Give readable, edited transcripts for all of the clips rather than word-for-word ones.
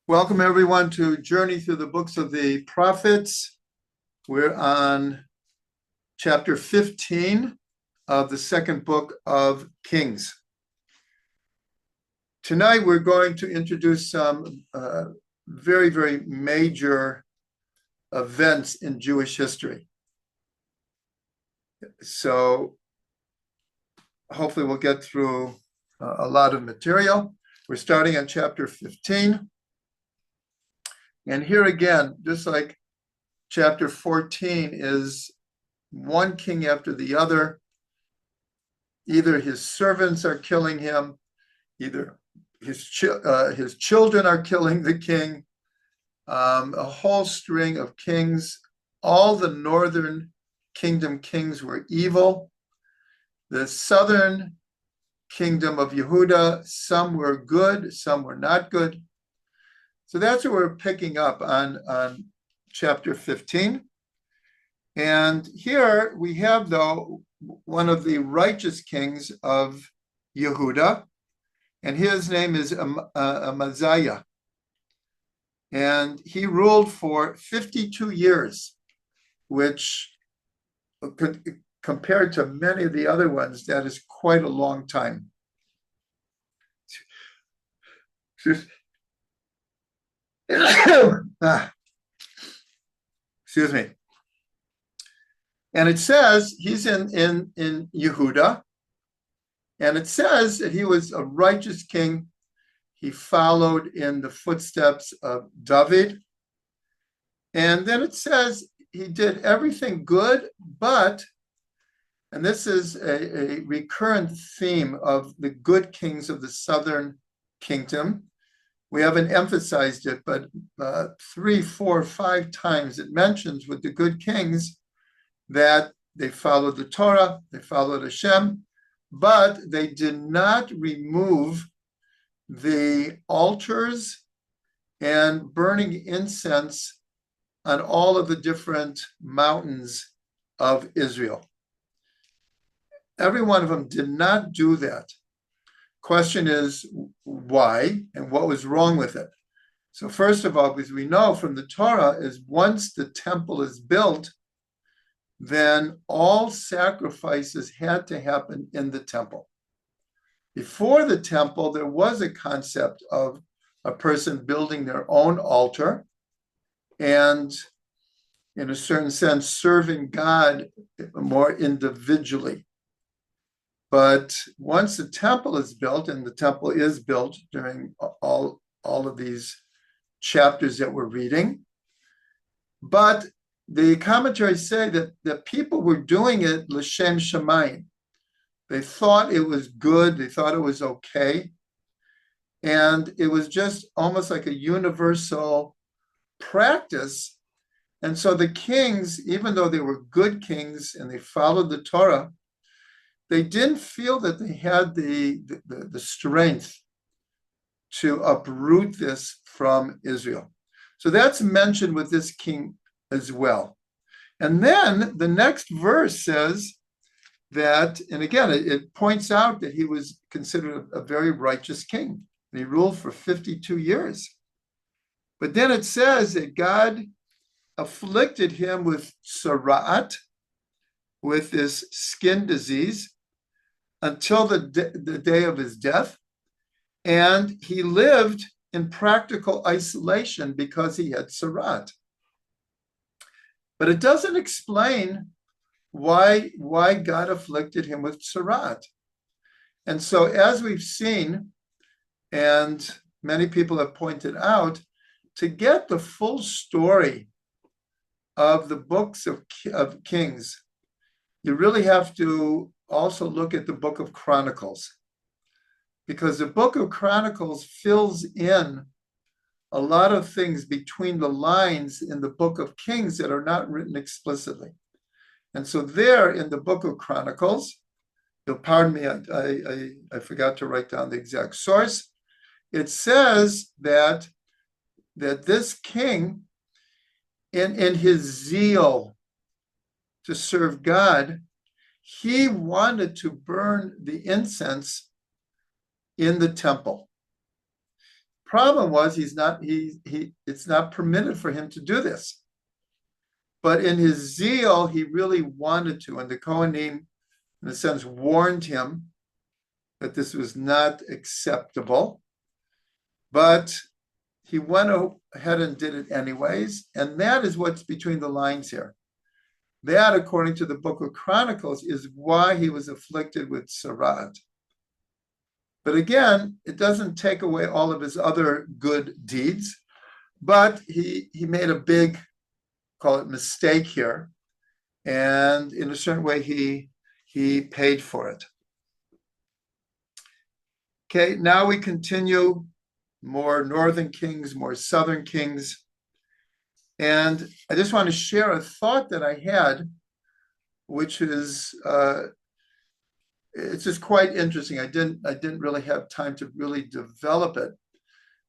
Welcome everyone to Journey Through the Books of the Prophets. We're on chapter 15 of the second book of Kings. Tonight we're going to introduce some very, very major events in Jewish history. So hopefully we'll get through a lot of material. We're starting on chapter 15. And here again, just like chapter 14 is one king after the other. Either his servants are killing him, either his children are killing the king, a whole string of kings. All the northern kingdom kings were evil. The southern kingdom of Yehuda, some were good, some were not good. So that's what we're picking up on chapter 15. And here we have, though, one of the righteous kings of Yehuda, and his name is Uzziah. And he ruled for 52 years, which compared to many of the other ones, that is quite a long time. Excuse me. And it says he's in Yehuda, and it says that he was a righteous king. He followed in the footsteps of David. And then it says he did everything good, but, and this is a recurrent theme of the good kings of the southern kingdom. We haven't emphasized it, but 3, 4, 5 times it mentions with the good kings that they followed the Torah, they followed Hashem, but they did not remove the altars and burning incense on all of the different mountains of Israel. Every one of them did not do that. Question is why and what was wrong with it? So first of all, because we know from the Torah is once the temple is built, then all sacrifices had to happen in the temple. Before the temple, there was a concept of a person building their own altar and, in a certain sense, serving God more individually. But once the temple is built, and the temple is built during all of these chapters that we're reading, but the commentaries say that people were doing it l'shem shamayim. They thought it was good, they thought it was okay, and it was just almost like a universal practice. And so the kings, even though they were good kings and they followed the Torah, they didn't feel that they had the strength to uproot this from Israel. So that's mentioned with this king as well. And then the next verse says that, and again, it points out that he was considered a very righteous king. And he ruled for 52 years. But then it says that God afflicted him with Tzara'at, with this skin disease, until the day of his death. And he lived in practical isolation because he had Tzara'at. But it doesn't explain why God afflicted him with Tzara'at. And so as we've seen, and many people have pointed out, to get the full story of the books of Kings, you really have to also look at the book of Chronicles, because the book of Chronicles fills in a lot of things between the lines in the book of Kings that are not written explicitly. And so there in the book of Chronicles, you'll pardon me, I forgot to write down the exact source. It says that this king, in his zeal to serve God, he wanted to burn the incense in the temple. problem was it's not permitted for him to do this. But in his zeal, he really wanted to, and the Kohanim, in a sense, warned him that this was not acceptable. But he went ahead and did it anyways, and that is what's between the lines here. That, according to the book of Chronicles, is why he was afflicted with Tzara'at. But again, it doesn't take away all of his other good deeds, but he made a big, call it mistake here, and in a certain way he paid for it. Okay, now we continue, more northern kings, more southern kings. And I just want to share a thought that I had, which is it's just quite interesting. I didn't really have time to really develop it.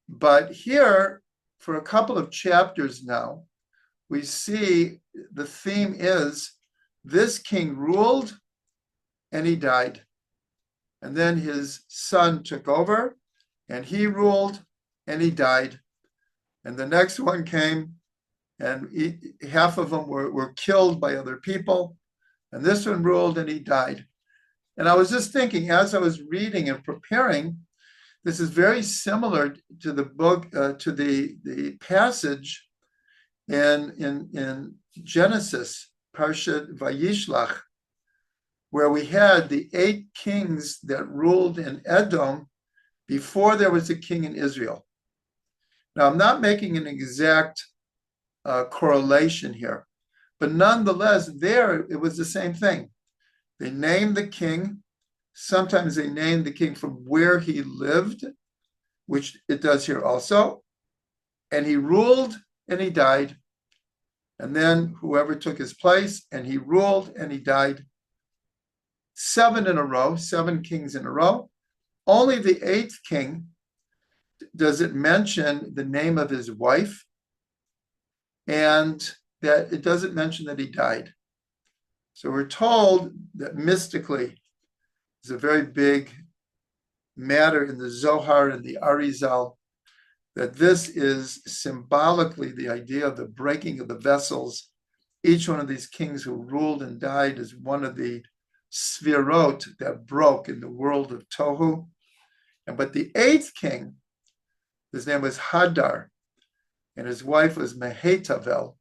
But here, for a couple of chapters now, we see the theme is this king ruled and he died. And then his son took over and he ruled and he died. And the next one came and half of them were killed by other people. And this one ruled and he died. And I was just thinking, as I was reading and preparing, this is very similar to the book, to the passage in Genesis, Parshat Vayishlach, where we had the 8 kings that ruled in Edom before there was a king in Israel. Now, I'm not making an exact correlation here, but nonetheless, there it was the same thing. They named the king. Sometimes they named the king from where he lived, which it does here also. And he ruled and he died. And then whoever took his place, and he ruled and he died. 7 in a row, 7 kings in a row. Only the 8th king does it mention the name of his wife, and that it doesn't mention that he died. So we're told that mystically, it's a very big matter in the Zohar and the Arizal, that this is symbolically the idea of the breaking of the vessels. Each one of these kings who ruled and died is one of the sfirot that broke in the world of Tohu. But the 8th king, his name was Hadar, and his wife was Mehetavel.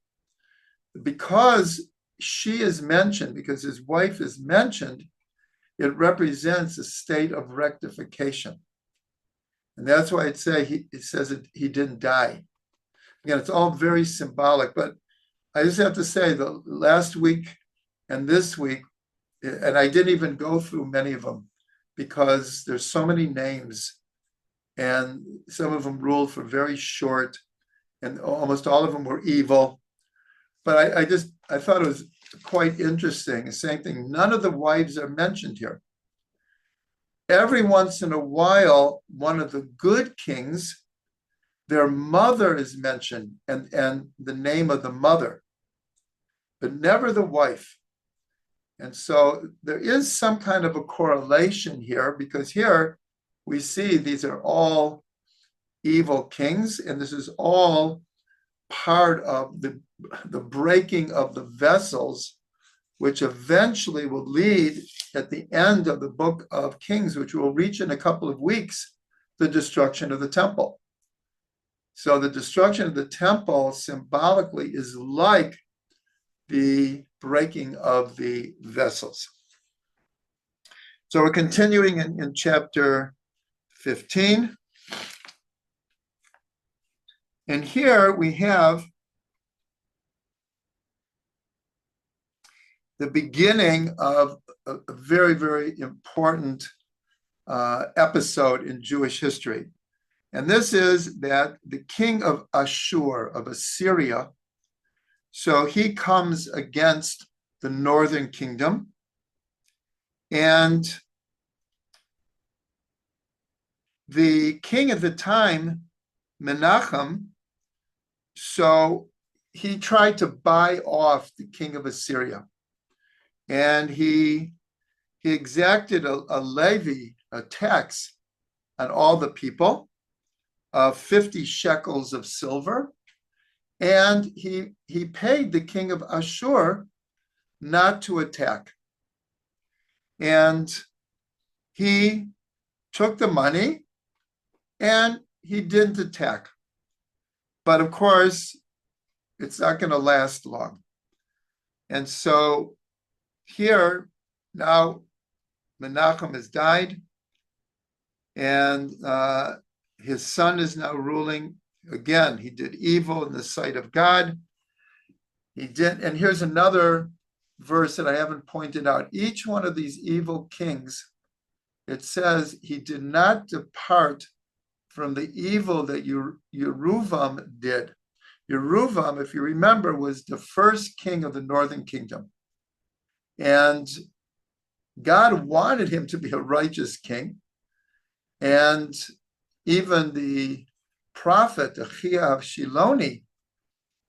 Because she is mentioned, because his wife is mentioned, it represents a state of rectification. And that's why it says he didn't die. Again, it's all very symbolic, but I just have to say the last week and this week, and I didn't even go through many of them because there's so many names and some of them ruled for very short and almost all of them were evil. But I thought it was quite interesting. The same thing, none of the wives are mentioned here. Every once in a while, one of the good kings, their mother is mentioned and the name of the mother, but never the wife. And so there is some kind of a correlation here, because here we see these are all evil kings, and this is all part of the breaking of the vessels, which eventually will lead at the end of the book of Kings, which will reach in a couple of weeks, the destruction of the temple. So the destruction of the temple symbolically is like the breaking of the vessels. So we're continuing in chapter 15. And here we have the beginning of a very, very important episode in Jewish history. And this is that the king of Ashur, of Assyria, so he comes against the northern kingdom, and the king at the time, Menahem, so he tried to buy off the king of Assyria, and he exacted a levy, a tax on all the people. 50 shekels of silver, and he paid the king of Ashur not to attack. And he took the money and he didn't attack. But of course, it's not going to last long. And so here, now Menahem has died, and his son is now ruling. Again, he did evil in the sight of God. He did, and here's another verse that I haven't pointed out. Each one of these evil kings, it says he did not depart from the evil that Yeruvam did. Yeruvam, if you remember, was the first king of the northern kingdom. And God wanted him to be a righteous king. And even the prophet, Achia of Shiloni,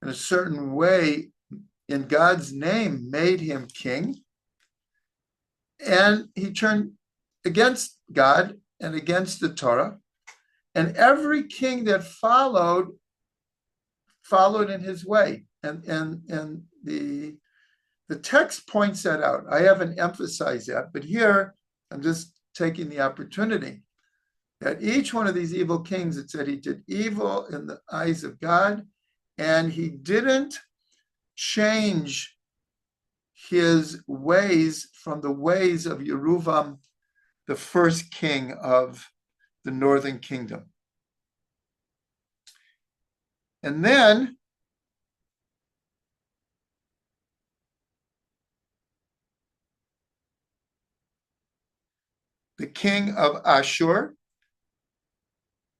in a certain way, in God's name, made him king. And he turned against God and against the Torah. And every king that followed in his way. And the text points that out. I haven't emphasized that, but here I'm just taking the opportunity that each one of these evil kings, it said he did evil in the eyes of God, and he didn't change his ways from the ways of Yeruvam, the first king of the northern kingdom. And then the king of Ashur.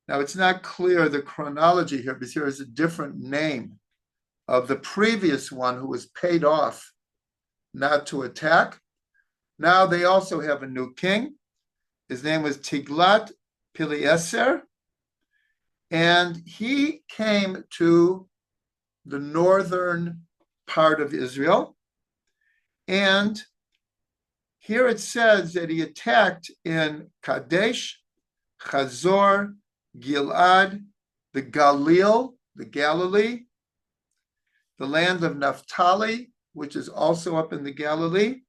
Now, it's not clear the chronology here, because here is a different name of the previous one who was paid off not to attack. Now they also have a new king. His name was Tiglath-Pileser, and he came to the northern part of Israel. And here it says that he attacked in Kadesh, Chazor, Gilad, the Galil, the Galilee, the land of Naphtali, which is also up in the Galilee,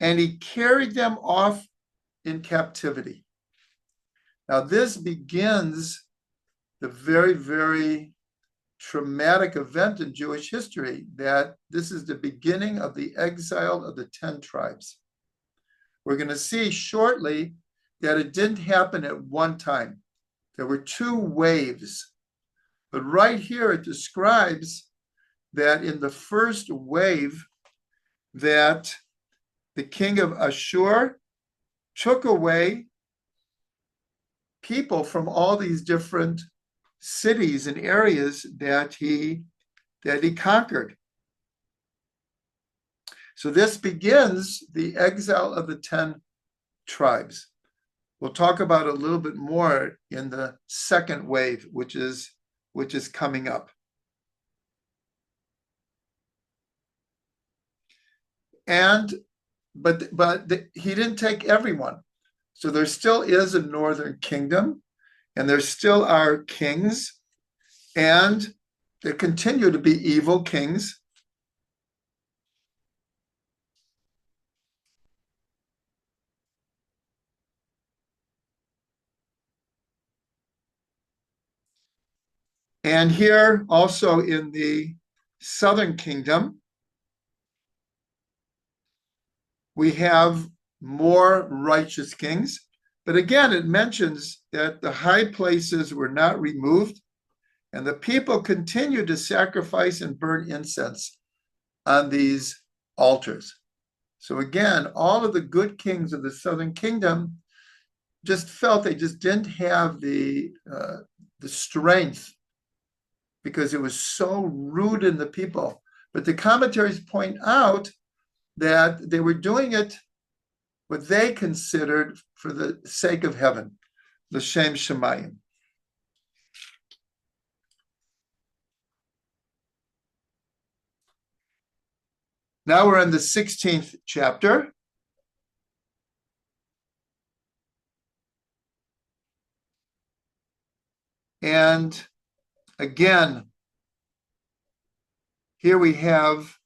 and he carried them off in captivity. Now, this begins the very, very traumatic event in Jewish history, that this is the beginning of the exile of the 10 tribes. We're going to see shortly that it didn't happen at one time. There were 2 waves. But right here it describes that in the first wave, that the king of Ashur took away people from all these different cities and areas that he conquered. So this begins the exile of the 10 tribes. We'll talk about it a little bit more in the second wave, which is coming up. But he didn't take everyone. So there still is a northern kingdom, and there still are kings, and there continue to be evil kings. And here also in the southern kingdom, we have more righteous kings. But again, it mentions that the high places were not removed, and the people continued to sacrifice and burn incense on these altars. So again, all of the good kings of the southern kingdom just felt they just didn't have the strength, because it was so rooted in the people. But the commentaries point out that they were doing it what they considered for the sake of heaven, l'shem shamayim. Now we're in the 16th chapter. And again, here we have,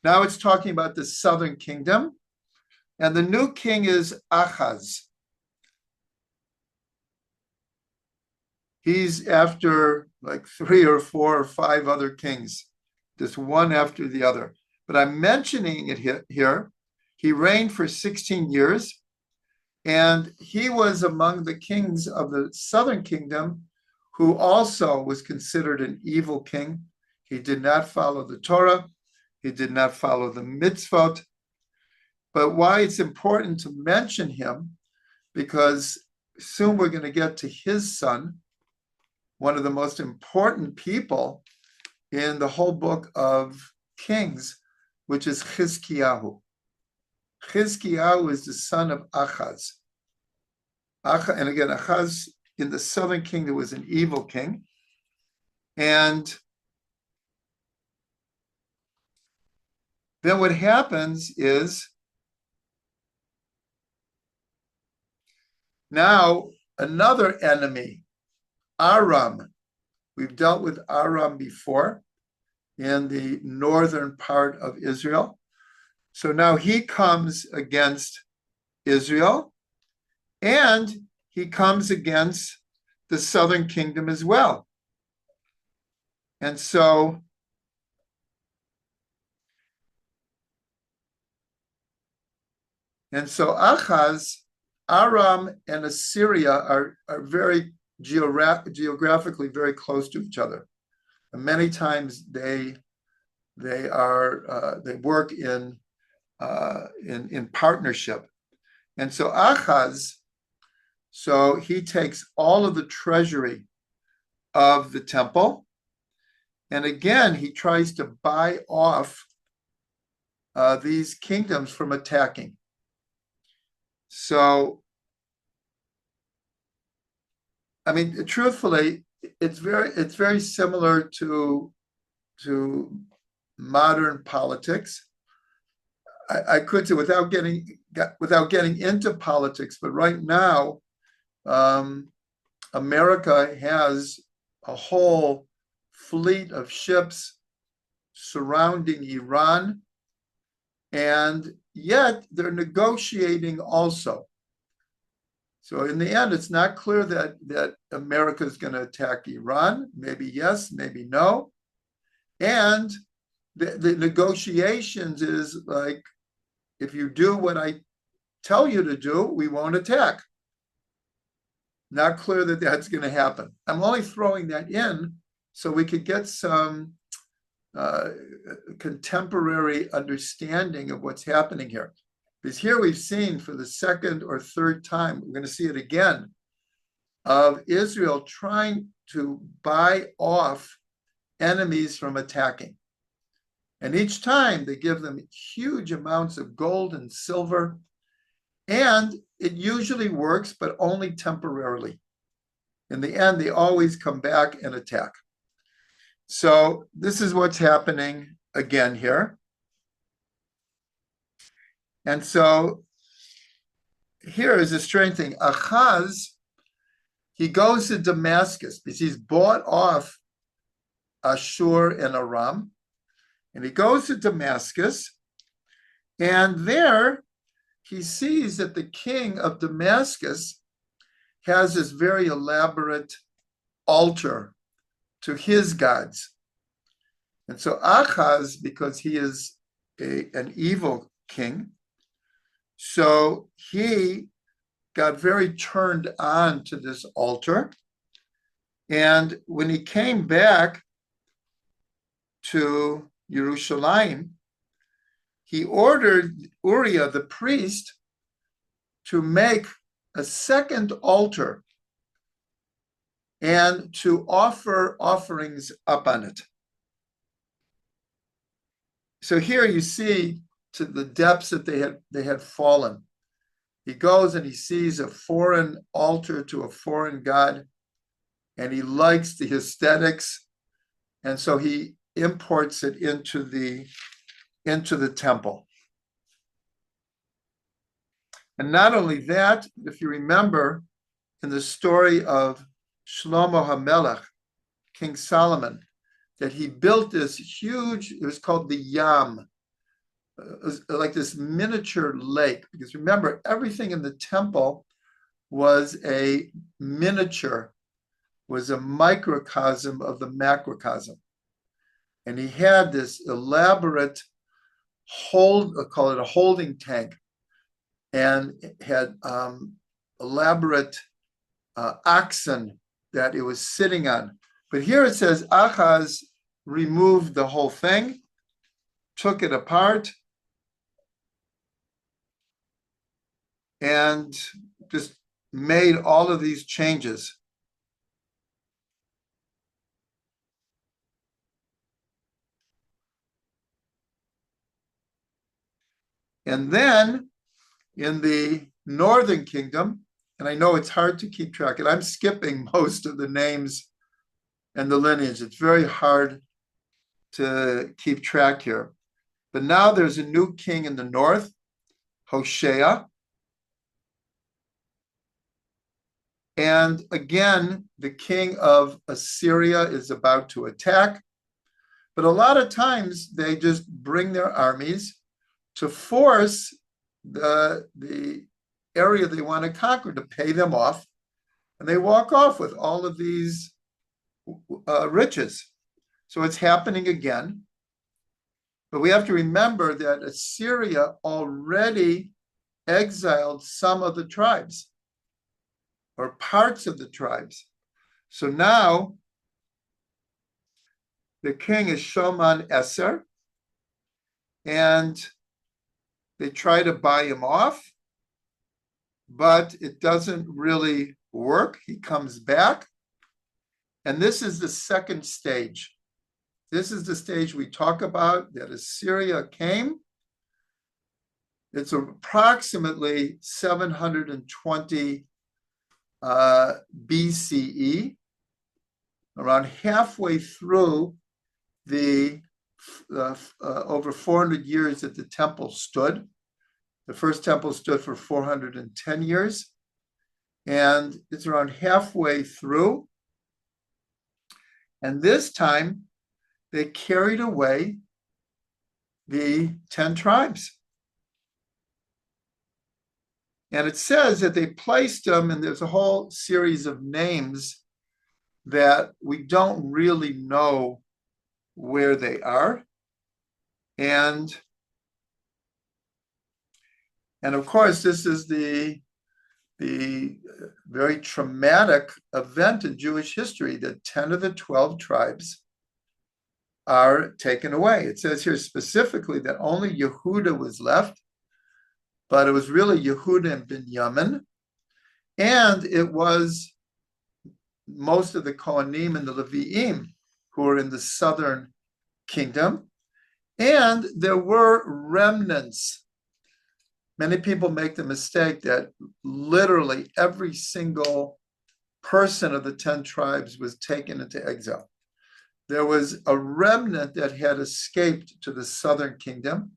now it's talking about the southern kingdom. And the new king is Ahaz. He's after like 3 or 4 or 5 other kings, just one after the other. But I'm mentioning it here. He reigned for 16 years, and he was among the kings of the southern kingdom who also was considered an evil king. He did not follow the Torah. He did not follow the Mitzvot. But why it's important to mention him, because soon we're going to get to his son, one of the most important people in the whole book of Kings, which is Chizkiyahu. Chizkiyahu is the son of Ahaz. And again, Ahaz in the southern kingdom was an evil king. And then what happens is now another enemy, Aram. We've dealt with Aram before in the northern part of Israel. So now he comes against Israel, and he comes against the southern kingdom as well. And so Ahaz, Aram, and Assyria are very geographically very close to each other. And many times they work in partnership. And so Ahaz, so he takes all of the treasury of the temple, and again he tries to buy off these kingdoms from attacking. So, I mean, truthfully, it's very similar to modern politics. I could say without getting into politics, but right now, America has a whole fleet of ships surrounding Iran, and yet they're negotiating also. So in the end, it's not clear that America is going to attack Iran. Maybe yes, maybe no. And the negotiations is like, if you do what I tell you to do, we won't attack. Not clear that that's going to happen. I'm only throwing that in so we could get some contemporary understanding of what's happening here. Because here we've seen for the second or third time, we're going to see it again, of Israel trying to buy off enemies from attacking. And each time they give them huge amounts of gold and silver, and it usually works, but only temporarily. In the end, they always come back and attack. So this is what's happening again here. And so here is a strange thing. Ahaz, he goes to Damascus because he's bought off Ashur and Aram. And he goes to Damascus, and there he sees that the king of Damascus has this very elaborate altar to his gods. And so Ahaz, because he is an evil king, so he got very turned on to this altar. And when he came back to Jerusalem, he ordered Uriah the priest to make a second altar and to offer offerings up on it. So here you see to the depths that they had fallen. He goes and he sees a foreign altar to a foreign god, and he likes the aesthetics, and so he imports it into the temple. And not only that, if you remember in the story of Shlomo HaMelech, King Solomon, that he built this huge, it was called the Yam, it was like this miniature lake, because remember, everything in the temple was a miniature, was a microcosm of the macrocosm. And he had this elaborate call it a holding tank, and had elaborate oxen that it was sitting on. But here it says Ahaz removed the whole thing, took it apart, and just made all of these changes. And then in the northern kingdom, and I know it's hard to keep track, and I'm skipping most of the names and the lineage. It's very hard to keep track here. But now there's a new king in the north, Hoshea. And again, the king of Assyria is about to attack. But a lot of times they just bring their armies to force the area they want to conquer, to pay them off. And they walk off with all of these riches. So it's happening again. But we have to remember that Assyria already exiled some of the tribes, or parts of the tribes. So now the king is Shoman Esser, and they try to buy him off, but it doesn't really work. He comes back, and this is the second stage. This is the stage we talk about, that Assyria came. It's approximately 720 BCE, around halfway through the over 400 years that the temple stood. The first temple stood for 410 years, and it's around halfway through. And this time, they carried away the 10 tribes. And it says that they placed them, and there's a whole series of names that we don't really know where they are. And of course, this is the very traumatic event in Jewish history, that 10 of the 12 tribes are taken away. It says here specifically that only Yehuda was left, but it was really Yehuda and Binyamin, and it was most of the Kohanim and the Leviim who were in the southern kingdom, and there were remnants. Many people make the mistake that literally every single person of the 10 tribes was taken into exile. There was a remnant that had escaped to the southern kingdom,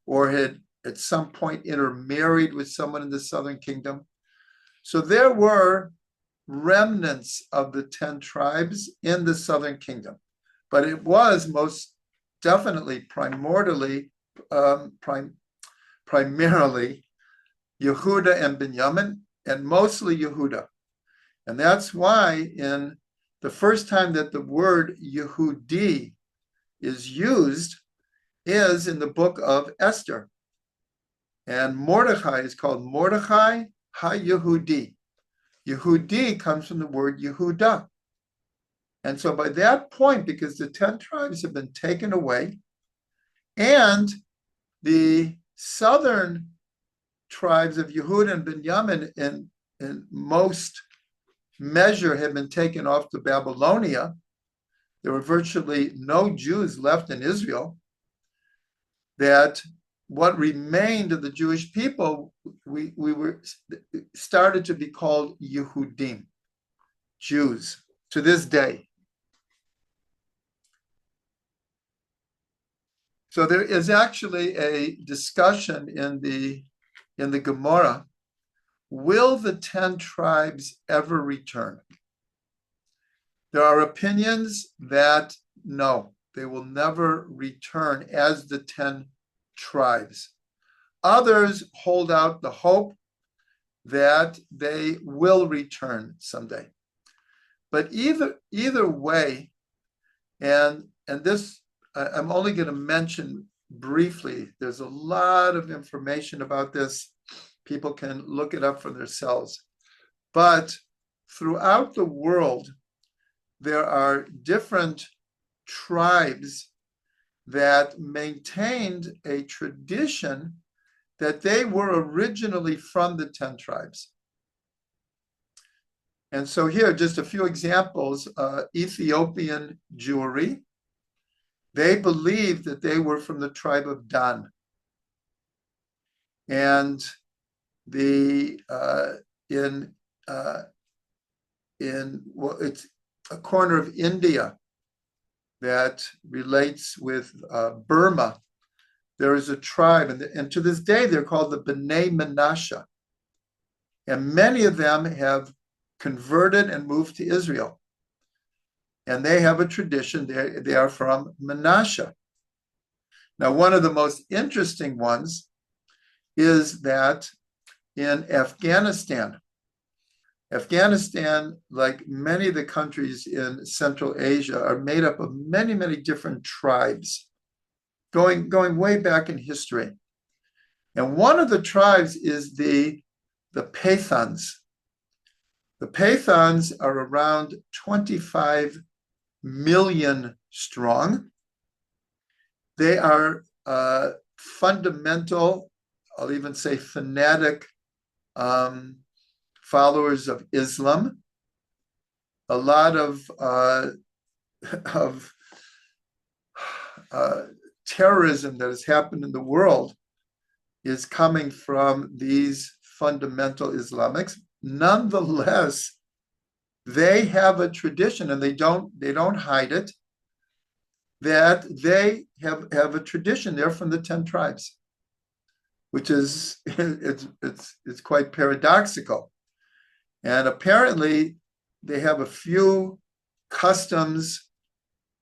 or had at some point intermarried with someone in the southern kingdom. So there were remnants of the 10 tribes in the southern kingdom, but it was most definitely primarily Yehuda and Binyamin, and mostly Yehuda. And that's why in the first time that the word Yehudi is used is in the book of Esther. And Mordechai is called Mordechai HaYehudi. Yehudi comes from the word Yehuda. And so by that point, because the 10 tribes have been taken away, and the southern tribes of Yehuda and Binyamin in most measure had been taken off to Babylonia, there were virtually no Jews left in Israel, that what remained of the Jewish people, we were started to be called Yehudim, Jews, to this day. So there is actually a discussion in the Gemara will the 10 tribes ever return? There are opinions that no, they will never return as the 10 tribes. Others hold out the hope that they will return someday. But either way, and this I'm only going to mention briefly. There's a lot of information about this. People can look it up for themselves. But throughout the world, there are different tribes that maintained a tradition that they were originally from the 10 tribes. And so here, just a few examples. Ethiopian Jewry, they believed that they were from the tribe of Dan. And it's a corner of India that relates with Burma. There is a tribe, and to this day they're called the Bnei Menashe. And many of them have converted and moved to Israel. And they have a tradition, they are from Menashe. Now, one of the most interesting ones is that in Afghanistan, like many of the countries in Central Asia, are made up of many, many different tribes, going way back in history. And one of the tribes is the Pathans. The Pathans are around 25 million strong. They are fundamental, I'll even say fanatic, followers of Islam. A lot of terrorism that has happened in the world is coming from these fundamental Islamics. Nonetheless, they have a tradition, and they don't hide it, that they have a tradition. They're from the 10 tribes, which is it's quite paradoxical. And apparently they have a few customs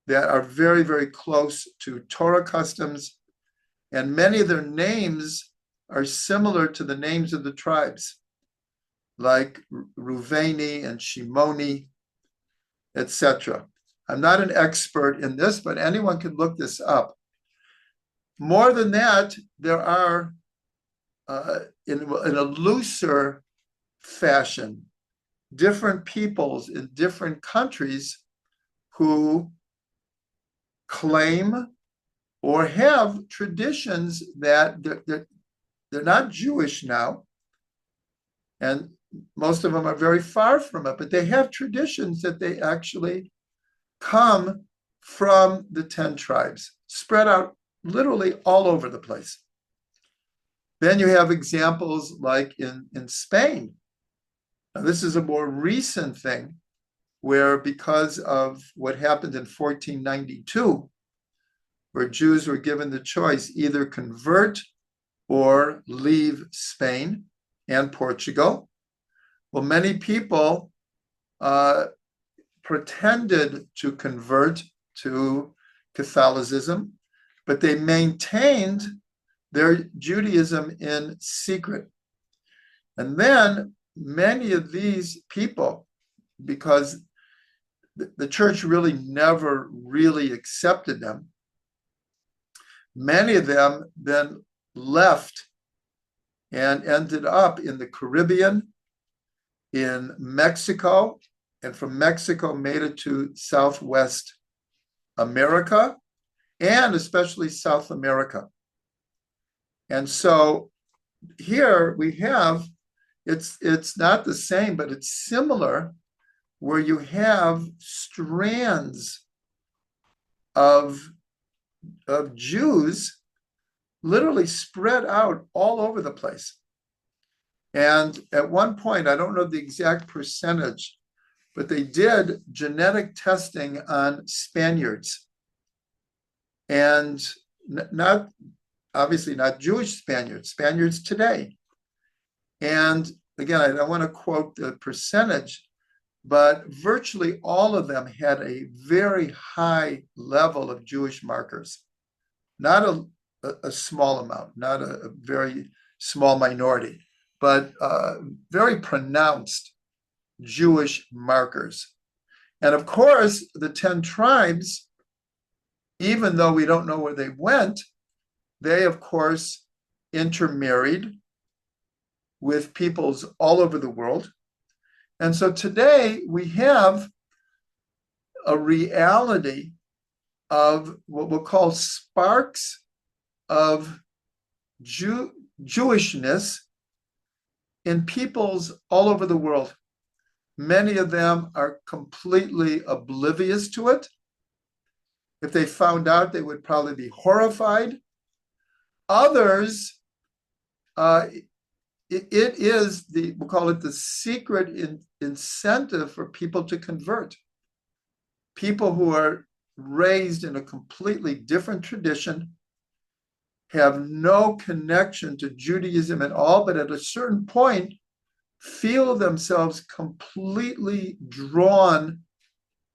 that are very, very close to Torah customs, and many of their names are similar to the names of the tribes, like Ruveni and Shimoni, etc. I'm not an expert in this, but anyone can look this up. More than that, there are, in a looser fashion, different peoples in different countries who claim or have traditions that they're not Jewish now, and most of them are very far from it, but they have traditions that they actually come from the 10 tribes, spread out literally all over the place. Then you have examples like in Spain. Now, this is a more recent thing, where because of what happened in 1492, where Jews were given the choice, either convert or leave Spain and Portugal. Well, many people pretended to convert to Catholicism, but they maintained their Judaism in secret. And then many of these people, because the church really never really accepted them, many of them then left and ended up in the Caribbean, in Mexico, and from Mexico made it to Southwest America, and especially South America. And so here we have, it's not the same, but it's similar, where you have strands of Jews literally spread out all over the place. And at one point, I don't know the exact percentage, but they did genetic testing on Spaniards, and not obviously not Jewish Spaniards, Spaniards today. And again, I don't want to quote the percentage, but virtually all of them had a very high level of Jewish markers, not a small amount, not a very small minority, but very pronounced Jewish markers. And of course, the 10 tribes, even though we don't know where they went, they, of course, intermarried with peoples all over the world. And so today we have a reality of what we'll call sparks of Jewishness in peoples all over the world. Many of them are completely oblivious to it. If they found out, they would probably be horrified. Others, it is we'll call it the secret incentive for people to convert. People who are raised in a completely different tradition, have no connection to Judaism at all, but at a certain point feel themselves completely drawn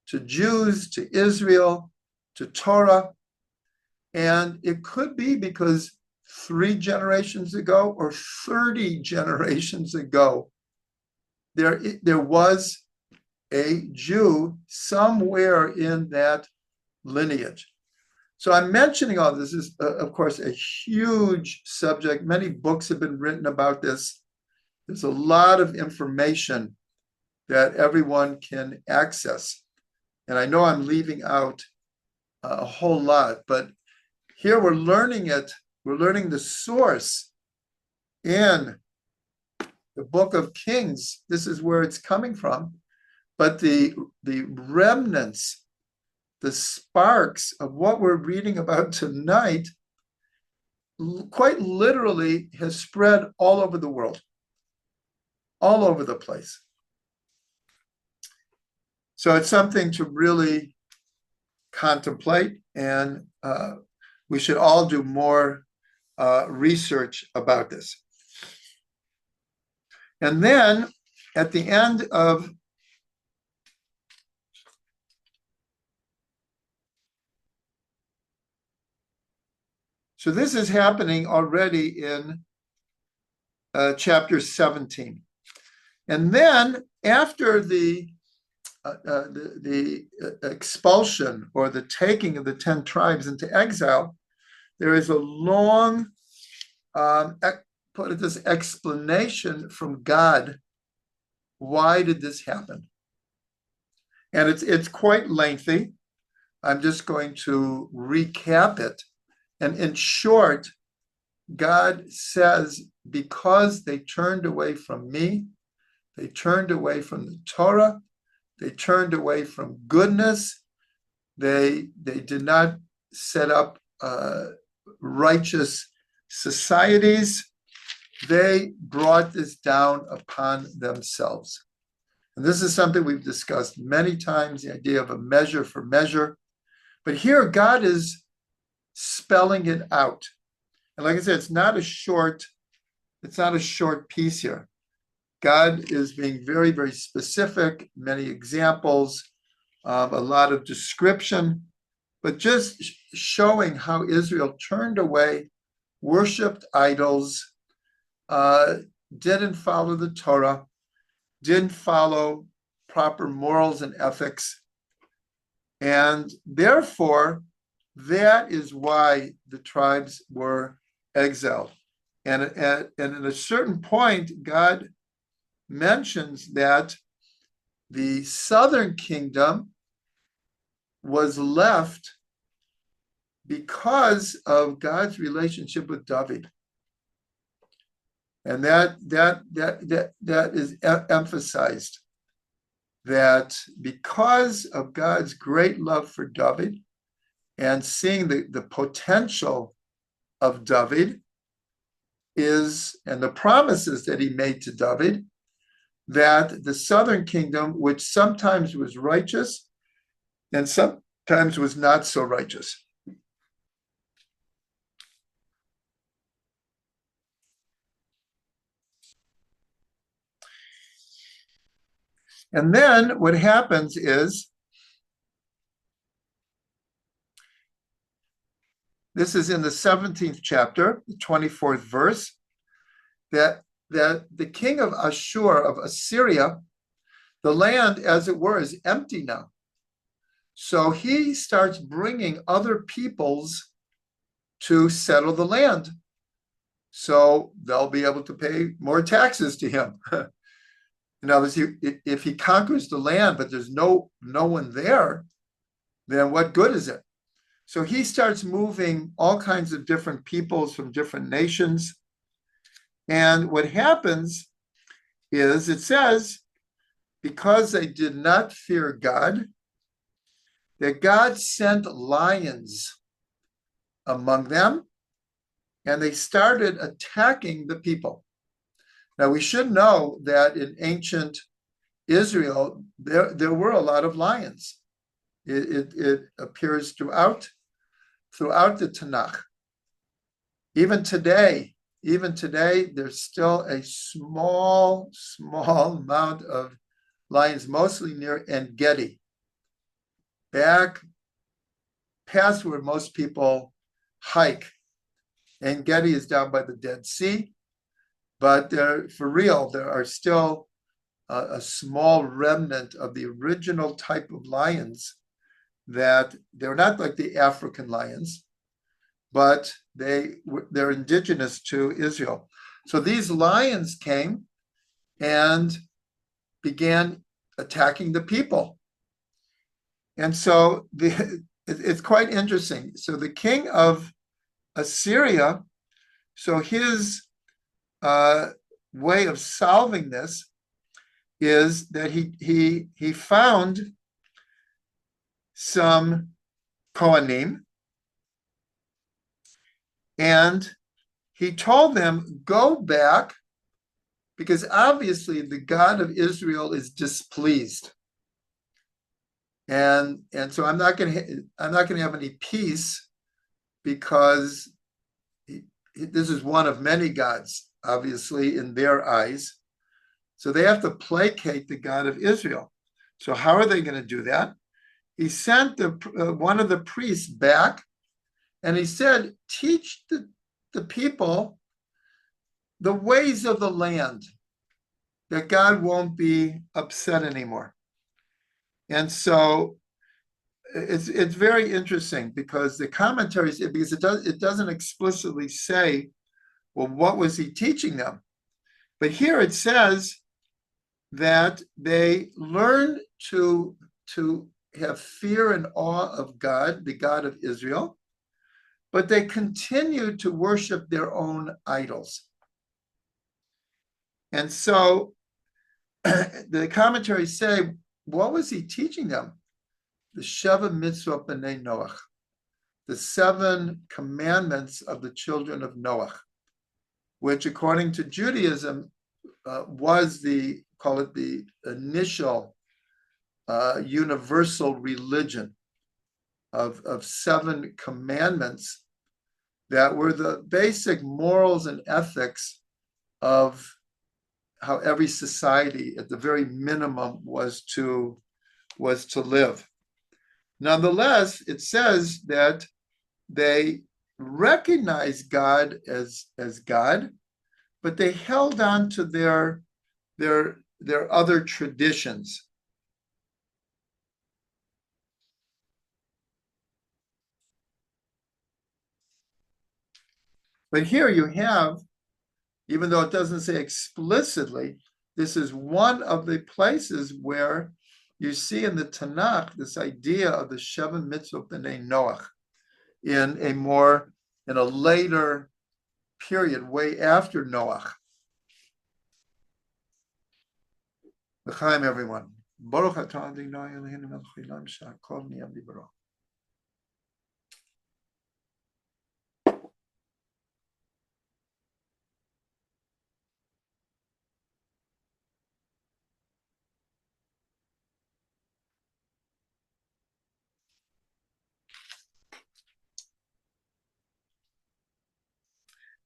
to Jews, to Israel, to Torah. And it could be because 3 generations ago or 30 generations ago, there was a Jew somewhere in that lineage. So I'm mentioning all this. Is, of course, a huge subject. Many books have been written about this. There's a lot of information that everyone can access. And I know I'm leaving out a whole lot, but here we're learning it. We're learning the source in the book of Kings. This is where it's coming from. But the remnants, the sparks of what we're reading about tonight, quite literally has spread all over the world, all over the place. So it's something to really contemplate, and we should all do more research about this. And then at the end of So this is happening already in chapter 17. And then after the expulsion or the taking of the 10 tribes into exile, there is a long, put it this, explanation from God. Why did this happen? And it's quite lengthy. I'm just going to recap it. And in short, God says, because they turned away from me, they turned away from the Torah, they turned away from goodness, they did not set up righteous societies, they brought this down upon themselves. And this is something we've discussed many times, the idea of a measure for measure. But here God is spelling it out. And like I said, it's not a short piece here. God is being very, very specific, many examples, a lot of description, but just showing how Israel turned away, worshipped idols, didn't follow the Torah, didn't follow proper morals and ethics. And therefore, that is why the tribes were exiled. And at a certain point, God mentions that the southern kingdom was left because of God's relationship with David. And that is emphasized, that because of God's great love for David and seeing the potential of David and the promises that he made to David, that the southern kingdom, which sometimes was righteous and sometimes was not so righteous. And then what happens is, this is in the 17th chapter, the 24th verse, that the king of Ashur, of Assyria, the land, as it were, is empty now. So he starts bringing other peoples to settle the land. So they'll be able to pay more taxes to him. In other words, if he conquers the land, but there's no one there, then what good is it? So he starts moving all kinds of different peoples from different nations. And what happens is, it says, because they did not fear God, that God sent lions among them, and they started attacking the people. Now, we should know that in ancient Israel, there were a lot of lions. It appears throughout the Tanakh. Even today, there's still a small amount of lions, mostly near En Gedi, back past where most people hike. En Gedi is down by the Dead Sea, but for real, there are still a small remnant of the original type of lions, that they're not like the African lions, but they're indigenous to Israel. So these lions came and began attacking the people. And so it's quite interesting. So the king of Assyria, so his way of solving this is that he found some Kohanim, and he told them, go back, because obviously the God of Israel is displeased. And so I'm not going to have any peace, because this is one of many gods, obviously, in their eyes. So they have to placate the God of Israel. So how are they going to do that? He sent one of the priests back, and he said, teach the people the ways of the land, that God won't be upset anymore. And so it's very interesting, because the commentaries, because it doesn't explicitly say, well, what was he teaching them? But here it says that they learned to have fear and awe of God, the God of Israel, but they continued to worship their own idols. And so the commentaries say, what was he teaching them? The Sheva Mitzvot Bnei Noach, the 7 commandments of the children of Noach, which according to Judaism was call it the initial universal religion of 7 commandments that were the basic morals and ethics of how every society, at the very minimum, was to live. Nonetheless, it says that they recognized God as God, but they held on to their other traditions. But here you have, even though it doesn't say explicitly, this is one of the places where you see in the Tanakh this idea of the Sheva Mitzvot Bnei Noach in a later period, way after Noach. L'chaim, everyone. Baruch atah Adonai Eloheinu melech haolam shehakol nהיה b'dbaro.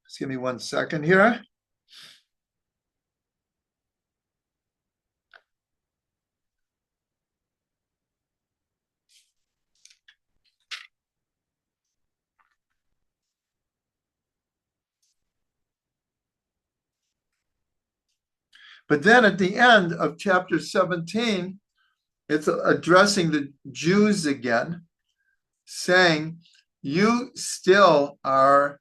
Just give me 1 second here. But then at the end of chapter 17, it's addressing the Jews again, saying, you still are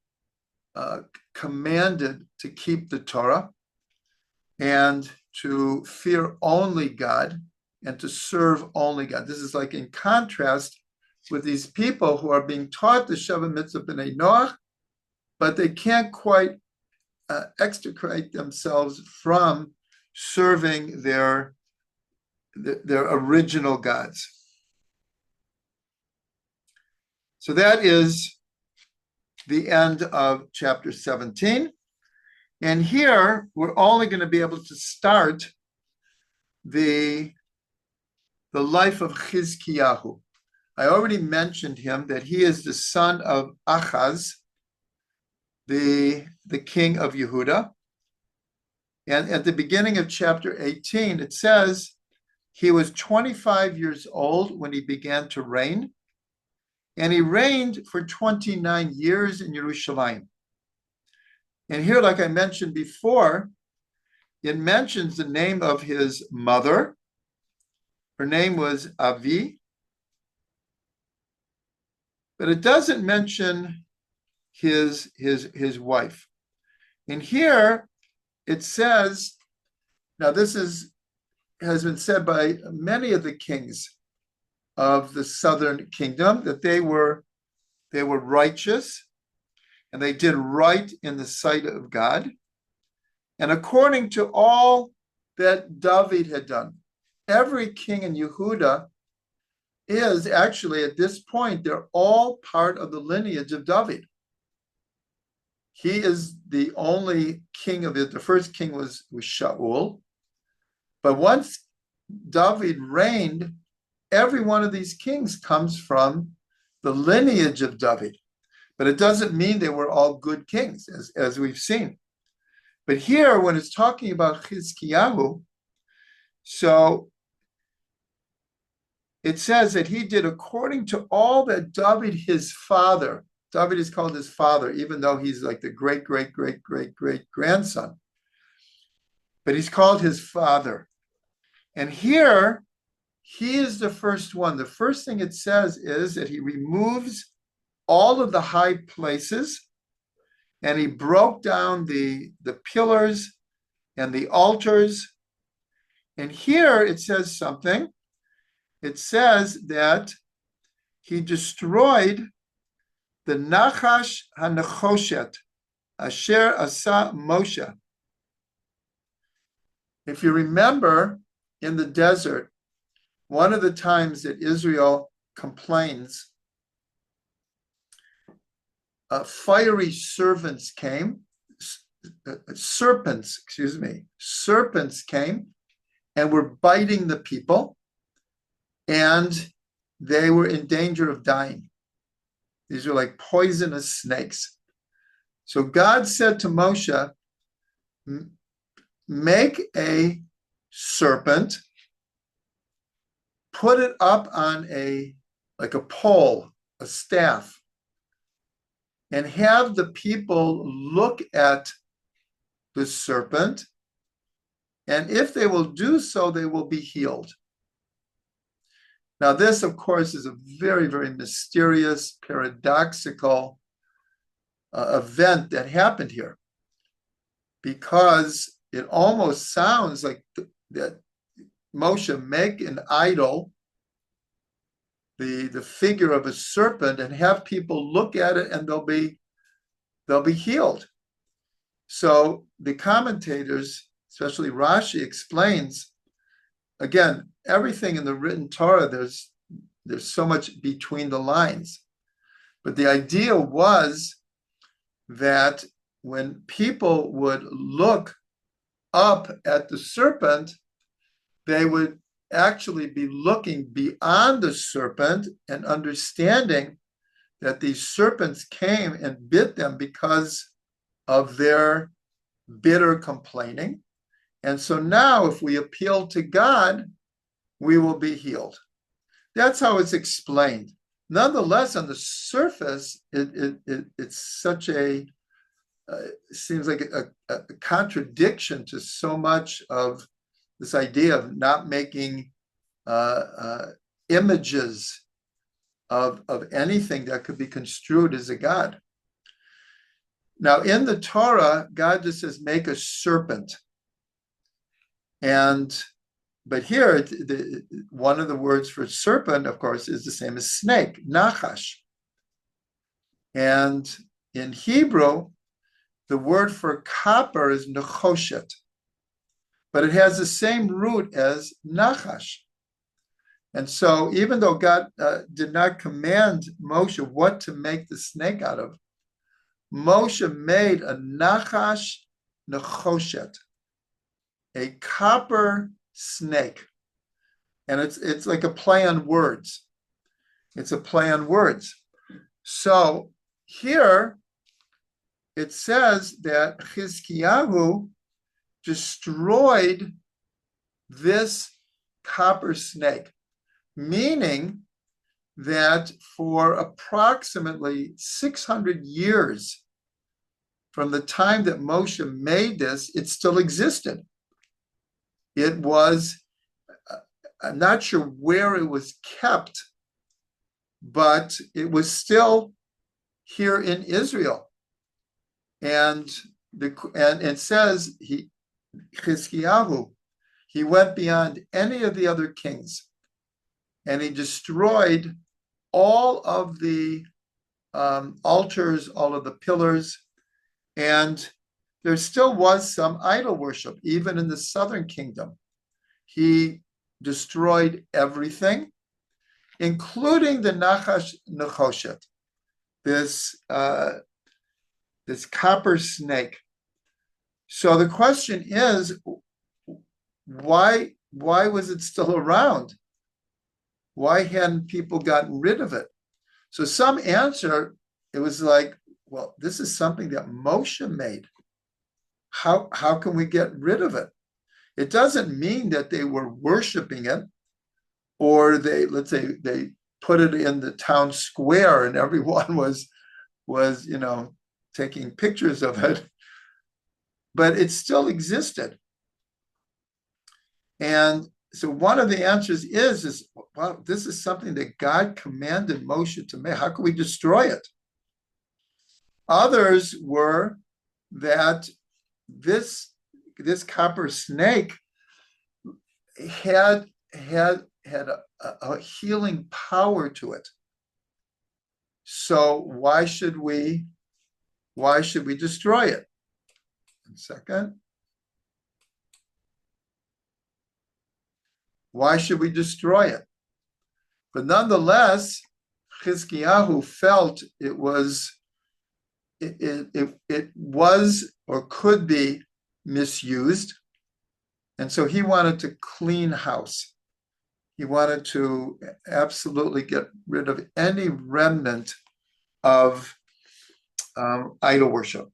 commanded to keep the Torah and to fear only God and to serve only God. This is like in contrast with these people who are being taught the Sheva Mitzvah Bnei Noach, but they can't quite extricate themselves from serving their original gods. So that is the end of chapter 17. And here, we're only going to be able to start the life of Chizkiyahu. I already mentioned him, that he is the son of Ahaz, the king of Yehuda. And at the beginning of chapter 18, it says, he was 25 years old when he began to reign, and he reigned for 29 years in Jerusalem. And here, like I mentioned before, it mentions the name of his mother. Her name was Avi, but it doesn't mention his wife. And here it says, now this has been said by many of the kings of the southern kingdom, that they were righteous and they did right in the sight of God. And according to all that David had done, every king in Yehuda is actually, at this point, they're all part of the lineage of David. He is the only king of it. The first king was Shaul. But once David reigned, every one of these kings comes from the lineage of David. But it doesn't mean they were all good kings, as we've seen. But here, when it's talking about Chizkiyahu, so it says that he did according to all that David, his father, David is called his father, even though he's like the great, great, great, great, great grandson. But he's called his father. And here, he is the first one. The first thing it says is that he removes all of the high places, and he broke down the pillars and the altars. And here it says something. It says that he destroyed the Nahash ha-Nehoshet, Asher Asa Moshe. If you remember, in the desert, one of the times that Israel complains, fiery serpents came and were biting the people, and they were in danger of dying. These are like poisonous snakes. So God said to Moshe, make a serpent, put it up on a pole, a staff, and have the people look at the serpent, and if they will do so, they will be healed. Now, this, of course, is a very, very mysterious, paradoxical event that happened here, because it almost sounds like that Moshe make an idol, the figure of a serpent, and have people look at it, and they'll be healed. So the commentators, especially Rashi, explains, again, everything in the written Torah, there's so much between the lines. But the idea was that when people would look up at the serpent, they would actually be looking beyond the serpent and understanding that these serpents came and bit them because of their bitter complaining. And so now, if we appeal to God, we will be healed. That's how it's explained. Nonetheless, on the surface, it's such a seems like a contradiction to so much of this idea of not making images of anything that could be construed as a god. Now, in the Torah, God just says, make a serpent. But here, one of the words for serpent, of course, is the same as snake, Nahash. And in Hebrew, the word for copper is Nehoshet, but it has the same root as Nahash. And so even though God did not command Moshe what to make the snake out of, Moshe made a Nahash Nehoshet, a copper snake. And it's like a play on words. It's a play on words. So here it says that Hezekiah destroyed this copper snake, meaning that for approximately 600 years from the time that Moshe made this, it still existed. It was, I'm not sure where it was kept, but it was still here in Israel. And it says Hezekiah, he went beyond any of the other kings, and he destroyed all of the altars, all of the pillars, and there still was some idol worship, even in the southern kingdom. He destroyed everything, including the Nahash Nehoshet, this copper snake. So the question is, why was it still around? Why hadn't people gotten rid of it? So some answer, it was like, well, this is something that Moshe made. How can we get rid of it? It doesn't mean that they were worshiping it, or let's say they put it in the town square and everyone was taking pictures of it, but it still existed. And so one of the answers is, well, this is something that God commanded Moshe to make. How can we destroy it? Others were that this copper snake had a healing power to it. So why should we destroy it? 1 second. Why should we destroy it? But nonetheless, Hezekiah felt it was or could be misused. And so he wanted to clean house. He wanted to absolutely get rid of any remnant of idol worship.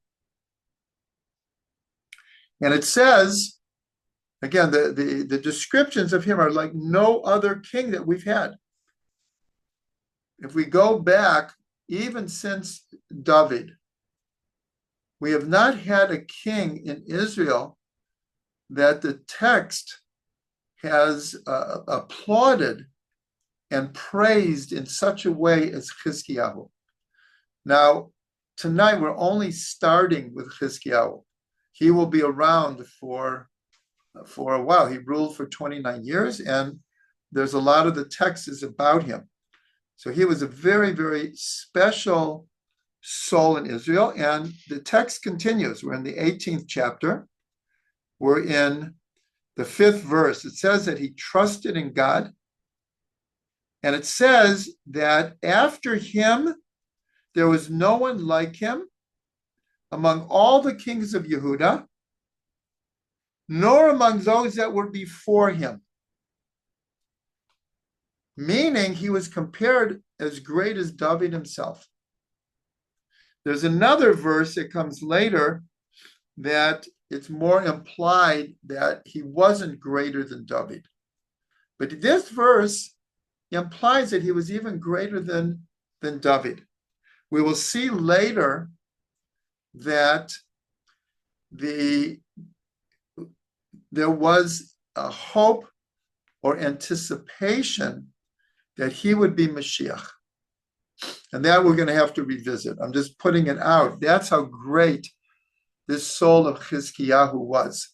And it says, again, the descriptions of him are like no other king that we've had. If we go back, even since David, we have not had a king in Israel that the text has applauded and praised in such a way as Hezekiah. Now, tonight we're only starting with Hezekiah. He will be around for a while. He ruled for 29 years, and there's a lot of the text is about him. So he was a very, very special soul in Israel, and the text continues. We're in the 18th chapter. We're in the 5th verse. It says that he trusted in God, and it says that after him, there was no one like him among all the kings of Yehudah, nor among those that were before him. Meaning he was compared as great as David himself. There's another verse that comes later that it's more implied that he wasn't greater than David. But this verse implies that he was even greater than David. We will see later that there was a hope or anticipation that he would be Mashiach. And that we're going to have to revisit. I'm just putting it out. That's how great this soul of Chizkiyahu was,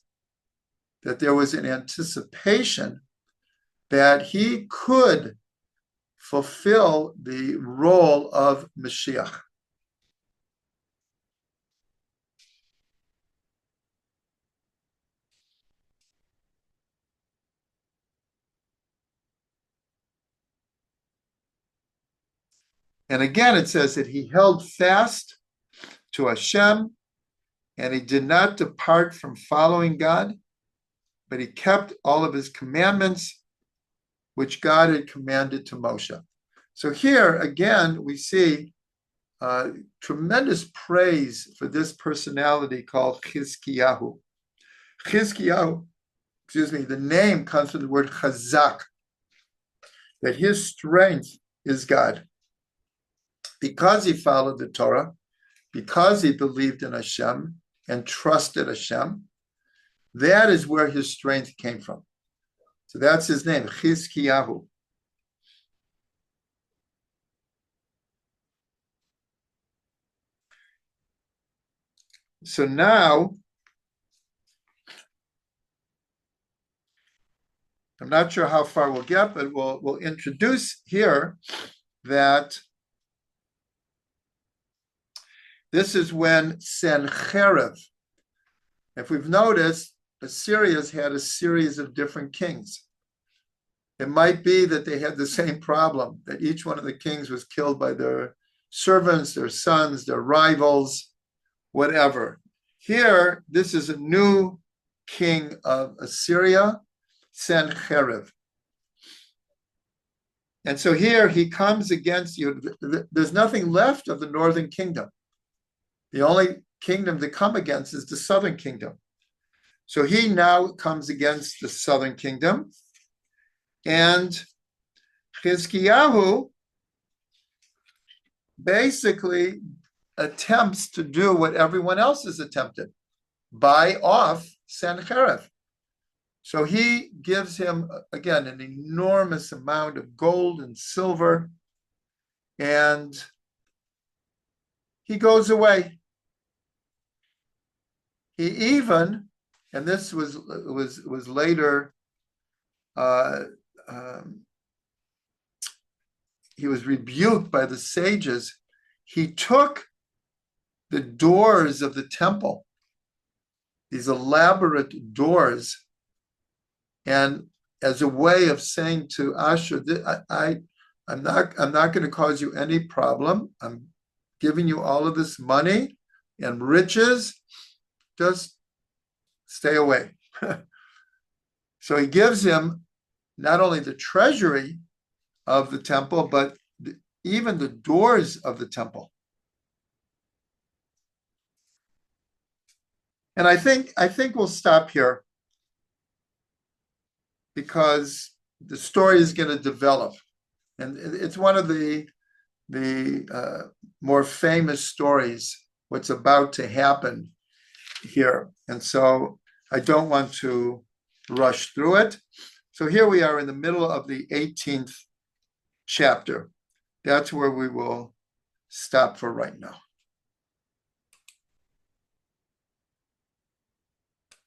that there was an anticipation that he could fulfill the role of Mashiach. And again, it says that he held fast to Hashem, and he did not depart from following God, but he kept all of his commandments, which God had commanded to Moshe. So here, again, we see tremendous praise for this personality called Chizkiyahu. Chizkiyahu, the name comes from the word chazak, that his strength is God. Because he followed the Torah, because he believed in Hashem and trusted Hashem, that is where his strength came from. So that's his name, Chizkiyahu. So now, I'm not sure how far we'll get, but we'll introduce here that this is when Sennacherib, if we've noticed, Assyria's had a series of different kings. It might be that they had the same problem, that each one of the kings was killed by their servants, their sons, their rivals, whatever. Here, this is a new king of Assyria, Sennacherib. And so here he comes against you. There's nothing left of the northern kingdom. The only kingdom to come against is the southern kingdom. So he now comes against the southern kingdom. And Chizkiyahu basically attempts to do what everyone else has attempted, buy off Sennacherib. So he gives him, again, an enormous amount of gold and silver, and he goes away. He even, and this was later, he was rebuked by the sages. He took the doors of the temple, these elaborate doors, and as a way of saying to Ashur, I'm not going to cause you any problem. I'm giving you all of this money and riches. Just stay away. So he gives him not only the treasury of the temple, but even the doors of the temple. And I think we'll stop here, because the story is going to develop, and it's one of the more famous stories, what's about to happen here. And so I don't want to rush through it. So here we are in the middle of the 18th chapter. That's where we will stop for right now.